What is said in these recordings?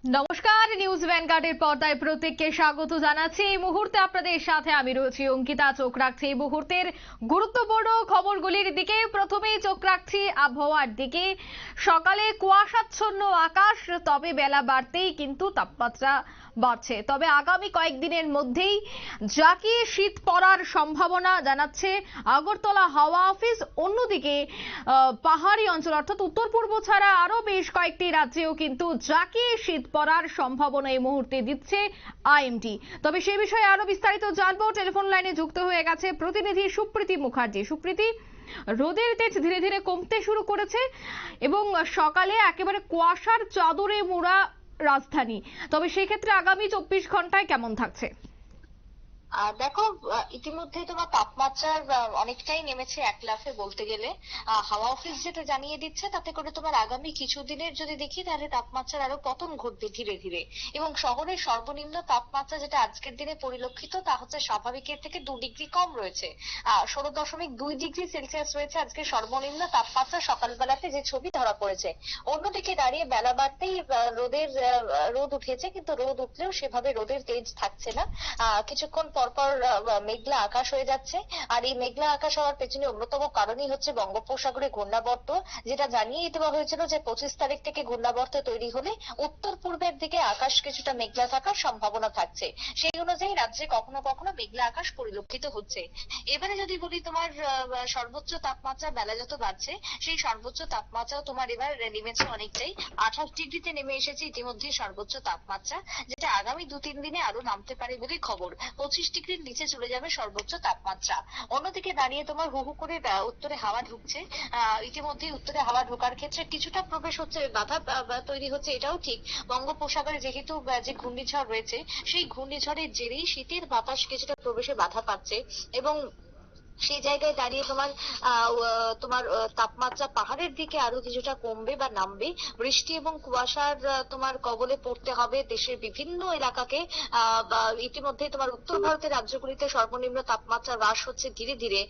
নমস্কার, নিউজ ভ্যানগার্ডের পর্দায় প্রত্যেককে স্বাগত জানাচ্ছি। এই মুহূর্তে আপনাদের সাথে আমি রয়েছি অঙ্কিতা। চোখ রাখছি এই মুহূর্তের গুরুত্বপূর্ণ খবরগুলির দিকে। প্রথমেই চোখ রাখছি আবহাওয়ার দিকে। সকালে কুয়াশাচ্ছন্ন আকাশ, তবে বেলা বাড়তেই কিন্তু তাপমাত্রা বাড়ছে। তবে আগামী কয়েকদিনের মধ্যেই জাঁকিয়ে শীত পড়ার সম্ভাবনা জানাচ্ছে আগরতলা হাওয়া অফিস। অন্যদিকে পাহাড়ি অঞ্চল অর্থাৎ উত্তর পূর্ব ছাড়া আরো বেশ কয়েকটি রাজ্যেও কিন্তু জাঁকিয়ে শীত পড়ার সম্ভাবনা এই মুহূর্তে দিচ্ছে আইএমডি। তবে সেই বিষয়ে আরো বিস্তারিত জানবো। টেলিফোন লাইনে যুক্ত হয়ে গেছে প্রতিনিধি সুপ্রীতি মুখার্জি। সুপ্রীতি, রোদের তেজ ধীরে ধীরে কমতে শুরু করেছে এবং সকালে একেবারে কুয়াশার চাদরে মোড়া রাজধানী। তবে সেই ক্ষেত্রে আগামী 24 ঘন্টায় কেমন থাকছে? দেখো, ইতিমধ্যে তোমার তাপমাত্রা অনেকটাই নেমেছে এক লাফে বলতে গেলে। হাওয়া অফিস যেটা জানিয়ে দিচ্ছে তাতে করে তোমার আগামী কিছুদিনের যদি দেখি তাহলে তাপমাত্রার আরো পতন ঘটবে ধীরে ধীরে। এবং শহরের সর্বনিম্ন তাপমাত্রা যেটা আজকের দিনে পরিলক্ষিত তা হচ্ছে স্বাভাবিকের থেকে 2 ডিগ্রি কম রয়েছে। 16.2 ডিগ্রি সেলসিয়াস রয়েছে আজকে সর্বনিম্ন তাপমাত্রা সকালবেলাতে যে ছবি ধরা পড়েছে। অন্যদিকে দাঁড়িয়ে বেলা বাড়তেই রোদ উঠেছে, কিন্তু রোদ উঠলেও সেভাবে রোদের তেজ থাকছে না। কিছুক্ষণ পরপর মেঘলা আকাশ হয়ে যাচ্ছে। আর এই মেঘলা আকাশ হওয়ার পেছনে অন্যতম কারণই হচ্ছে বঙ্গোপসাগরে ঘূর্ণাবর্ত, যেটা জানিয়ে দেওয়া হয়েছিল যে 25 তারিখ থেকে ঘূর্ণাবর্ত তৈরি হলে উত্তর পূর্বের দিকে আকাশ কিছুটা মেঘলা থাকার সম্ভাবনা থাকছে। সেই অনুযায়ী রাজ্যে কখনো কখনো মেঘলা আকাশ পরিলক্ষিত হচ্ছে। এবারে যদি বলি তোমার সর্বোচ্চ তাপমাত্রা বেলা যত বাড়ছে সেই সর্বোচ্চ তাপমাত্রাও তোমার এবার নেমেছে অনেকটাই। 28 ডিগ্রিতে নেমে এসেছে ইতিমধ্যে সর্বোচ্চ তাপমাত্রা, যেটা আগামী 2-3 দিনে আরো নামতে পারে বলে খবর। 25 ডিগ্রির নিচে চলে যাবে সর্বোচ্চ তাপমাত্রা। অন্যদিকে দাঁড়িয়ে তোমার হু হু করে উত্তরে হাওয়া ঢুকছে। ইতিমধ্যে উত্তরে হাওয়া ঢোকার ক্ষেত্রে কিছুটা প্রবেশ হচ্ছে, বাধা তৈরি হচ্ছে, এটাও ঠিক। বঙ্গোপসাগরে যেহেতু যে ঘূর্ণিঝড় রয়েছে সেই ঘূর্ণিঝড়ের জেরেই শীতের বাতাস কিছুটা প্রবেশে বাধা পাচ্ছে এবং সেই জায়গায় দাঁড়িয়ে তোমার তাপমাত্রা পাহাড়ের দিকে আরো কিছুটা কমবে বা নামবে। বৃষ্টি এবং কুয়াশার তোমার কবলে পড়তে হবে দেশের বিভিন্ন এলাকাকে। ইতিমধ্যে তোমার উত্তর ভারতের রাজ্যগুলিতে সর্বনিম্ন তাপমাত্রা হ্রাস হচ্ছে ধীরে ধীরে।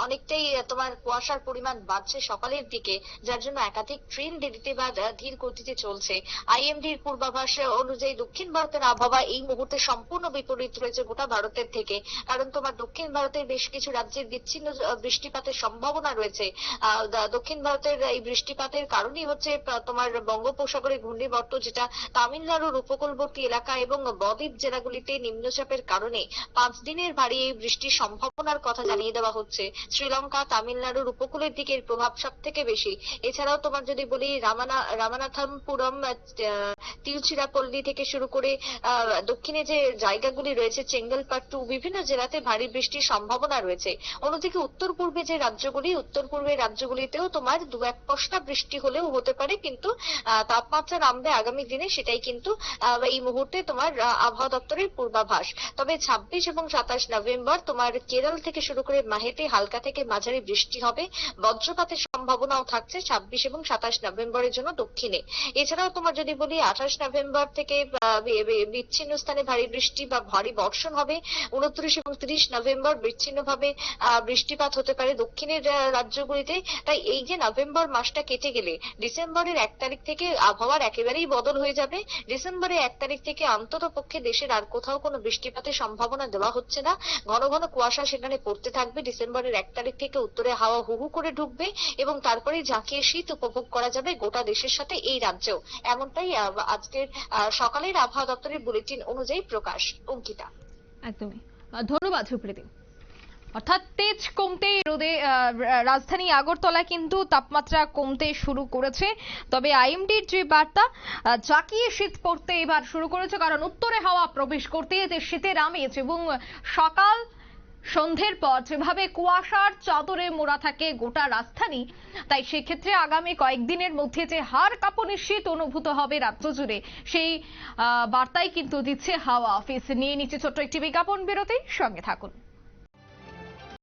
অনেকটাই তোমার কুয়াশার পরিমাণ বাড়ছে সকালের দিকে, যার জন্য একাধিক ট্রেন দেরিতে বা ধীর গতিতে চলছে। আইএমডির পূর্বাভাস অনুযায়ী দক্ষিণ ভারতের আবহাওয়া এই মুহূর্তে সম্পূর্ণ বিপরীত রয়েছে গোটা ভারতের থেকে। কারণ তোমার দক্ষিণ ভারতের বেশ কিছু রাজ্যের বিচ্ছিন্ন বৃষ্টিপাতের সম্ভাবনা রয়েছে। দক্ষিণ ভারতের এই বৃষ্টিপাতের কারণই হচ্ছে তোমার বঙ্গোপসাগরে ঘূর্ণিবর্ত, যেটা তামিলনাড়ুর উপকূলবর্তী এলাকা এবং বদ্বীপ জেলাগুলিতে নিম্নচাপের কারণে 5 দিনের ভারী এই বৃষ্টির সম্ভাবনার কথা জানিয়ে দেওয়া হচ্ছে। শ্রীলঙ্কা, তামিলনাড়ুর উপকূলের দিকের প্রভাব সব থেকে বেশি। এছাড়াও তোমার যদি বলি রামানাথপুরম, তিরুচিরাপল্লী থেকে শুরু করে দক্ষিণে যে জায়গাগুলি রয়েছে চেঙ্গলপাট্টু, বিভিন্ন জেলাতে ভারী বৃষ্টির সম্ভাবনা রয়েছে। অন্যদিকে উত্তর পূর্বে যে রাজ্যগুলি, উত্তর পূর্বের রাজ্যগুলিতেও তোমার 2-1 পশলা বৃষ্টি হলেও হতে পারে, কিন্তু তাপমাত্রা নামবে আগামী দিনে, সেটাই কিন্তু এই মুহূর্তে তোমার আবহাওয়া দপ্তরের পূর্বাভাস। তবে 26 এবং 27 নভেম্বর তোমার কেরল থেকে শুরু করে মাহেতে হালকা থেকে মাঝারি বৃষ্টি হবে। বজ্রপাতের সম্ভাবনাও থাকছে 26 এবং 27 নভেম্বরের জন্য দক্ষিণে। এছাড়াও তোমার যদি বলি 28 নভেম্বর থেকে বিচ্ছিন্ন স্থানে ভারী বৃষ্টি বা ভারী বর্ষণ হবে। 29 এবং 30 নভেম্বর বিচ্ছিন্নভাবে বৃষ্টিপাত হতে পারে দক্ষিণের রাজ্যগুলিতে। তাই এই যে নভেম্বর মাসটা কেটে গেলে ডিসেম্বরের 1 তারিখ থেকে আবহাওয়ার একেবারেই বদল হয়ে যাবে। ডিসেম্বরের 1 তারিখ থেকে অন্তত পক্ষে দেশের আর কোথাও কোনো বৃষ্টিপাতের সম্ভাবনা দেওয়া হচ্ছে না। ঘন ঘন কুয়াশা সেখানে পড়তে থাকবে। ডিসেম্বরের 1 তারিখ থেকে উত্তরে হাওয়া হু হু করে ঢুকবে এবং তারপরে ঝাঁকিয়ে শীত উপভোগ করা যাবে গোটা দেশের সাথে এই রাজ্যেও। এমনটাই আজকের সকালের আবহাওয়া দপ্তরের বুলেটিন অনুযায়ী প্রকাশ। অঙ্কিতা। একদমই ধন্যবাদ সুপ্রীতি। অর্থাৎ তেজ কমতে রোদে রাজধানী আগরতলা কিন্তু তাপমাত্রা কমতে শুরু করেছে। তবে আইএমডির যে বার্তা, জাঁকিয়ে শীত পড়তে এবার শুরু করেছে, কারণ উত্তরে হাওয়া প্রবেশ করতে যে শীতের আমেজ এবং সকাল সন্ধ্যের পর যেভাবে কুয়াশার চাদরে মোড়া থাকে গোটা রাজধানী, তাই সেক্ষেত্রে আগামী কয়েকদিনের মধ্যে যে হাড় কাঁপুনি শীত অনুভূত হবে রাজ্য জুড়ে, সেই বার্তাই কিন্তু দিচ্ছে হাওয়া অফিস। নিয়ে নিচ্ছে ছোট্ট একটি বিজ্ঞাপন বিরতি, সঙ্গে থাকুন।